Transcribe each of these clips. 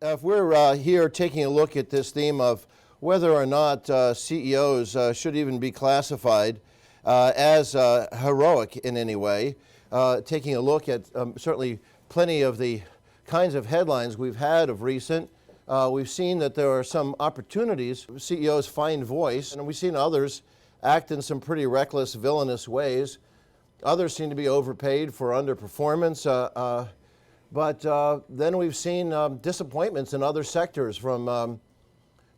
If we're here taking a look at this theme of whether or not CEOs should even be classified as heroic in any way, taking a look at certainly plenty of the kinds of headlines we've had of recent, we've seen that there are some opportunities. CEOs find voice, and we've seen others act in some pretty reckless, villainous ways. Others seem to be overpaid for underperformance. But then we've seen disappointments in other sectors, from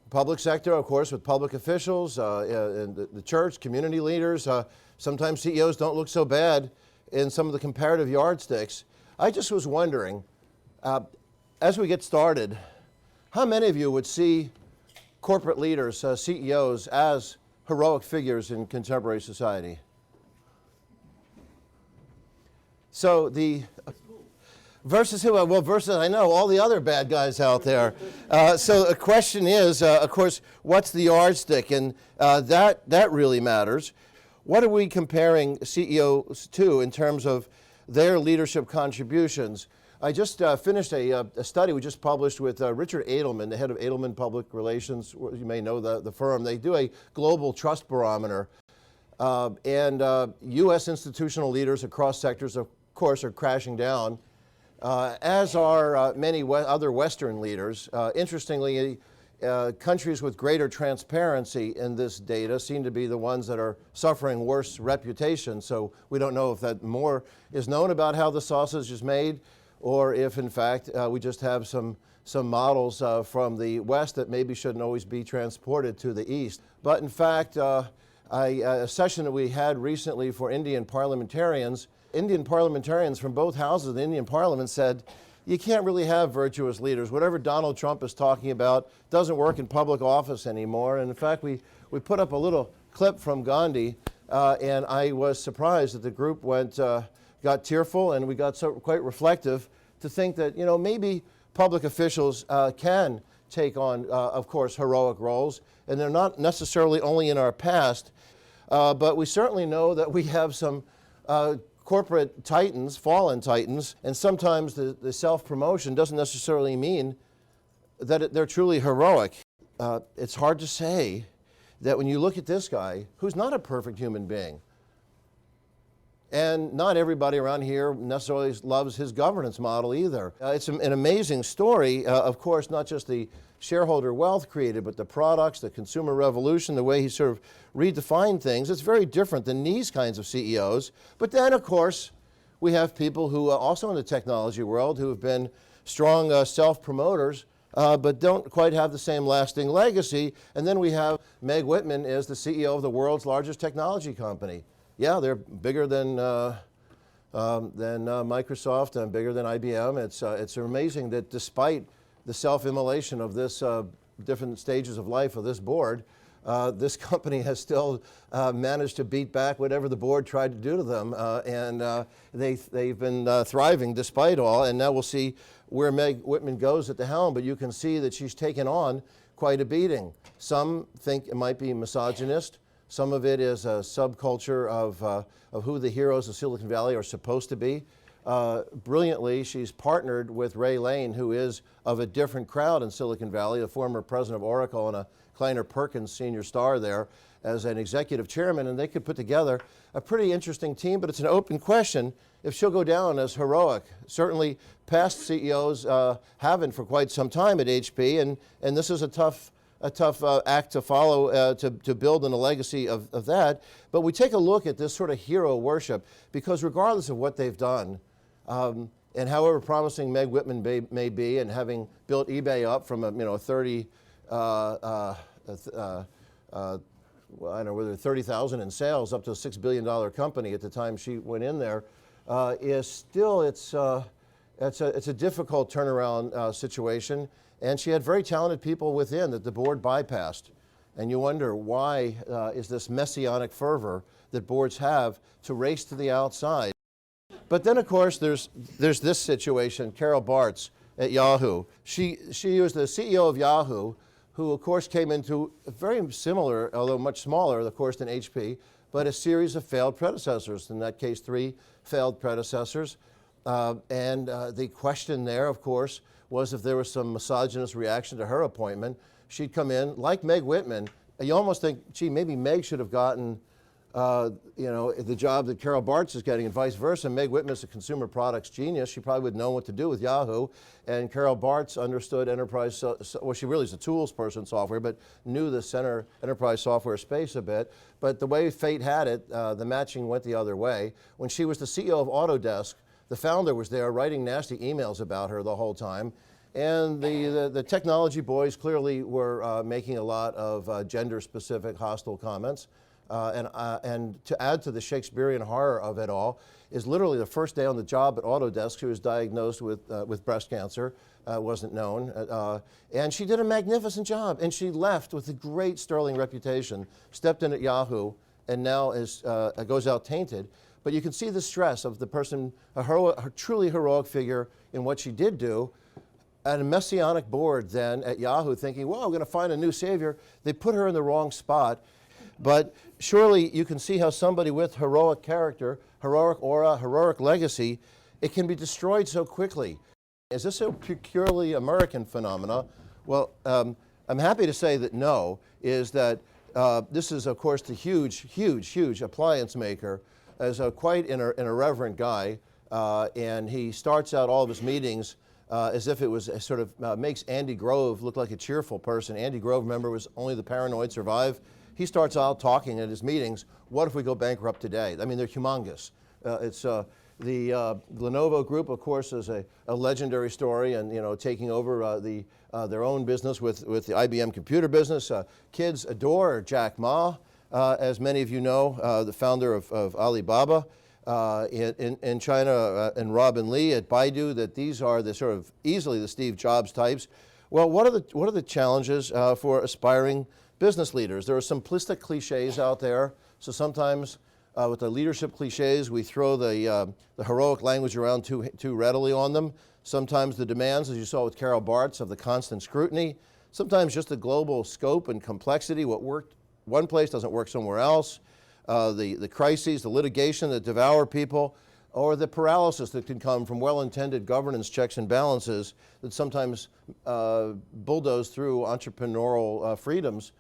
public sector, of course, with public officials, and the church, community leaders. Sometimes CEOs don't look so bad in some of the comparative yardsticks. I just was wondering, as we get started, how many of you would see corporate leaders, CEOs, as heroic figures in contemporary society? So the versus who? Well, versus, I know, all the other bad guys out there. So the question is, of course, what's the yardstick? And that really matters. What are we comparing CEOs to in terms of their leadership contributions? I just finished a study we just published with Richard Edelman, the head of Edelman Public Relations. You may know the firm. They do a global trust barometer. And U.S. institutional leaders across sectors, of course, are crashing down, as are many other Western leaders. Interestingly, countries with greater transparency in this data seem to be the ones that are suffering worse reputation. So we don't know if that more is known about how the sausage is made, or if, in fact, we just have some models from the West that maybe shouldn't always be transported to the East. But in fact, a session that we had recently for Indian parliamentarians from both houses of the Indian Parliament said, you can't really have virtuous leaders. Whatever Donald Trump is talking about doesn't work in public office anymore. And in fact, we put up a little clip from Gandhi, and I was surprised that the group got tearful, and we got quite reflective to think that, you know, maybe public officials can take on, of course, heroic roles, and they're not necessarily only in our past, but we certainly know that we have some corporate titans, fallen titans, and sometimes the self-promotion doesn't necessarily mean that they're truly heroic. It's hard to say that when you look at this guy, who's not a perfect human being, and not everybody around here necessarily loves his governance model either. It's an amazing story, of course, not just the shareholder wealth created, but the products, the consumer revolution, the way he sort of redefined things. It's very different than these kinds of CEOs. But then, of course, we have people who also in the technology world who have been strong self-promoters, but don't quite have the same lasting legacy. And then we have Meg Whitman is the CEO of the world's largest technology company. Yeah, they're bigger than Microsoft and bigger than IBM. It's amazing that despite the self-immolation of this different stages of life of this board, this company has still managed to beat back whatever the board tried to do to them, and they've been thriving despite all. And now we'll see where Meg Whitman goes at the helm, but you can see that she's taken on quite a beating. Some think it might be misogynist. Some of it is a subculture of who the heroes of Silicon Valley are supposed to be. Brilliantly, she's partnered with Ray Lane, who is of a different crowd in Silicon Valley, the former president of Oracle and a Kleiner Perkins senior star there, as an executive chairman, and they could put together a pretty interesting team, but it's an open question if she'll go down as heroic. Certainly past CEOs haven't for quite some time at HP, and this is a tough act to follow, to build in a legacy of that. But we take a look at this sort of hero worship, because regardless of what they've done, and however promising Meg Whitman may be, and having built eBay up from a 30,000 in sales up to a $6 billion company at the time she went in there, is still it's a difficult turnaround situation. And she had very talented people within that the board bypassed. And you wonder, why is this messianic fervor that boards have to race to the outside? But then, of course, there's this situation, Carol Bartz at Yahoo. She was the CEO of Yahoo, who, of course, came into a very similar, although much smaller, of course, than HP, but a series of failed predecessors. In that case, 3 failed predecessors. The question there, of course, was if there was some misogynist reaction to her appointment. She'd come in, like Meg Whitman. You almost think, gee, maybe Meg should have gotten the job that Carol Bartz is getting and vice versa. Meg Whitman is a consumer products genius. She probably would know what to do with Yahoo. And Carol Bartz understood enterprise, well, she really is a tools person, software, but knew the enterprise software space a bit. But the way fate had it, the matching went the other way. When she was the CEO of Autodesk, the founder was there writing nasty emails about her the whole time. And the technology boys clearly were making a lot of gender-specific hostile comments. And to add to the Shakespearean horror of it all is literally the first day on the job at Autodesk, she was diagnosed with breast cancer, wasn't known. And she did a magnificent job. And she left with a great sterling reputation, stepped in at Yahoo, and now goes out tainted. But you can see the stress of the person, a truly heroic figure in what she did do, at a messianic board then at Yahoo thinking, well, I'm going to find a new savior. They put her in the wrong spot. But surely you can see how somebody with heroic character, heroic aura, heroic legacy, it can be destroyed so quickly. Is this a purely American phenomena? Well, I'm happy to say that no, is that this is, of course, the huge appliance maker, as quite an irreverent guy, and he starts out all of his meetings as if it was sort of makes Andy Grove look like a cheerful person. Andy Grove, remember, was Only the Paranoid Survive. He starts out talking at his meetings, what if we go bankrupt today? I mean, they're humongous. The Lenovo Group, of course, is a legendary story, and taking over their own business with the IBM computer business. Kids adore Jack Ma, as many of you know, the founder of Alibaba in China, and Robin Li at Baidu. That these are the sort of easily the Steve Jobs types. Well, what are the challenges for aspiring business leaders? There are simplistic cliches out there. So sometimes with the leadership cliches, we throw the heroic language around too readily on them. Sometimes the demands, as you saw with Carol Bartz, of the constant scrutiny. Sometimes just the global scope and complexity. What worked one place doesn't work somewhere else. The crises, the litigation that devour people, or the paralysis that can come from well-intended governance checks and balances that sometimes bulldoze through entrepreneurial freedoms.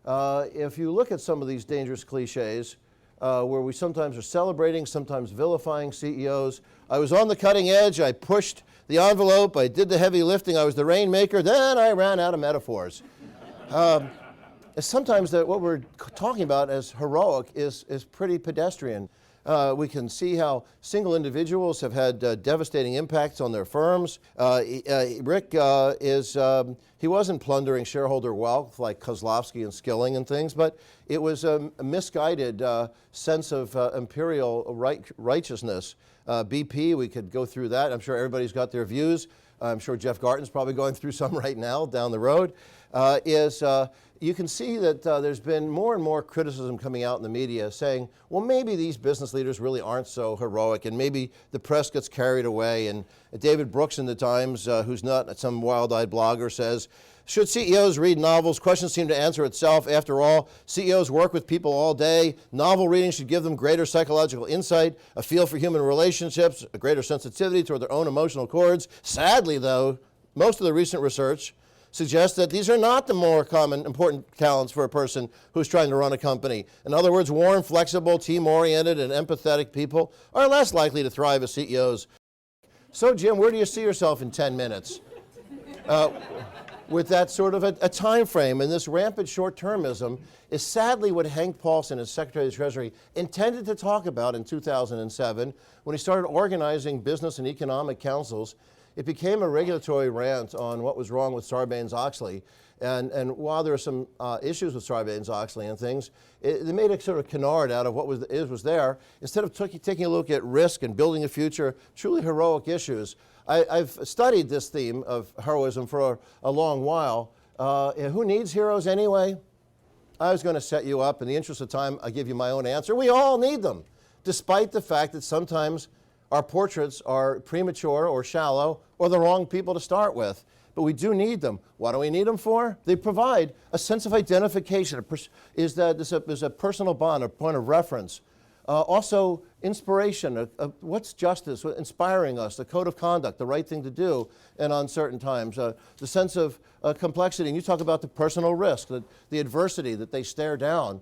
If you look at some of these dangerous cliches, where we sometimes are celebrating, sometimes vilifying CEOs. I was on the cutting edge, I pushed the envelope, I did the heavy lifting, I was the rainmaker, then I ran out of metaphors. Sometimes what we're talking about as heroic is pretty pedestrian. We can see how single individuals have had devastating impacts on their firms. Rick he wasn't plundering shareholder wealth like Kozlowski and Skilling and things, but it was a misguided sense of imperial righteousness. BP, we could go through that. I'm sure everybody's got their views. I'm sure Jeff Garton's probably going through some right now down the road. You can see that there's been more and more criticism coming out in the media saying, well, maybe these business leaders really aren't so heroic, and maybe the press gets carried away. And David Brooks in the Times, who's not some wild-eyed blogger, says, should CEOs read novels? Questions seem to answer itself. After all, CEOs work with people all day. Novel reading should give them greater psychological insight, a feel for human relationships, a greater sensitivity toward their own emotional chords. Sadly, though, most of the recent research suggests that these are not the more common important talents for a person who's trying to run a company. In other words, warm, flexible, team-oriented, and empathetic people are less likely to thrive as CEOs. So, Jim, where do you see yourself in 10 minutes? With that sort of a time frame, and this rampant short-termism is sadly what Hank Paulson, as Secretary of the Treasury, intended to talk about in 2007 when he started organizing business and economic councils. It became a regulatory rant on what was wrong with Sarbanes-Oxley. And while there are some issues with Sarbanes-Oxley and things, they made a sort of canard out of what was there. Instead of taking a look at risk and building a future, truly heroic issues. I've studied this theme of heroism for a long while. Who needs heroes anyway? I was going to set you up. In the interest of time, I'll give you my own answer. We all need them, despite the fact that sometimes our portraits are premature or shallow or the wrong people to start with. But we do need them. What do we need them for? They provide a sense of identification. There's a personal bond, a point of reference, Also, inspiration. What's justice? Inspiring us, the code of conduct, the right thing to do in uncertain times. The sense of complexity. And you talk about the personal risk, the adversity that they stare down.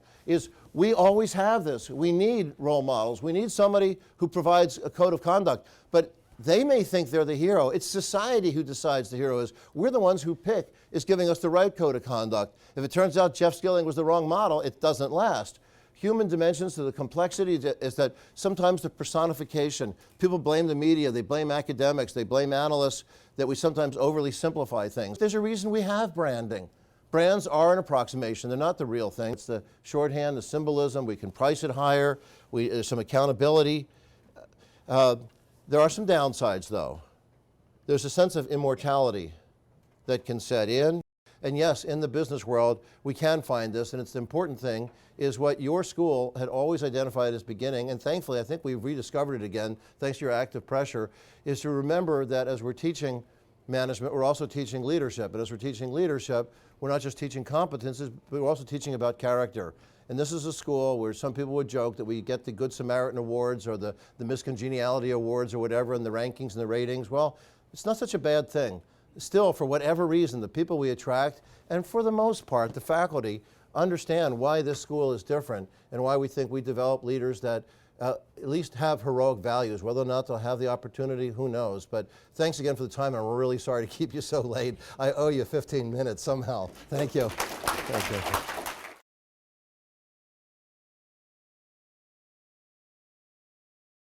We always have this. We need role models. We need somebody who provides a code of conduct. But they may think they're the hero. It's society who decides the hero is. We're the ones who pick is giving us the right code of conduct. If it turns out Jeff Skilling was the wrong model, it doesn't last. Human dimensions to the complexity is that sometimes the personification, people blame the media, they blame academics, they blame analysts, that we sometimes overly simplify things. There's a reason we have branding. Brands are an approximation, they're not the real thing. It's the shorthand, the symbolism, we can price it higher, there's some accountability. There are some downsides though. There's a sense of immortality that can set in. And yes, in the business world, we can find this, and it's the important thing, is what your school had always identified as beginning, and thankfully, I think we've rediscovered it again, thanks to your active pressure, is to remember that as we're teaching management, we're also teaching leadership. And as we're teaching leadership, we're not just teaching competences, but we're also teaching about character. And this is a school where some people would joke that we get the Good Samaritan Awards or the Miss Congeniality Awards or whatever in the rankings and the ratings. Well, it's not such a bad thing. Still, for whatever reason, the people we attract, and for the most part, the faculty, understand why this school is different and why we think we develop leaders that at least have heroic values. Whether or not they'll have the opportunity, who knows. But thanks again for the time, and we're really sorry to keep you so late. I owe you 15 minutes somehow. Thank you. Thank you.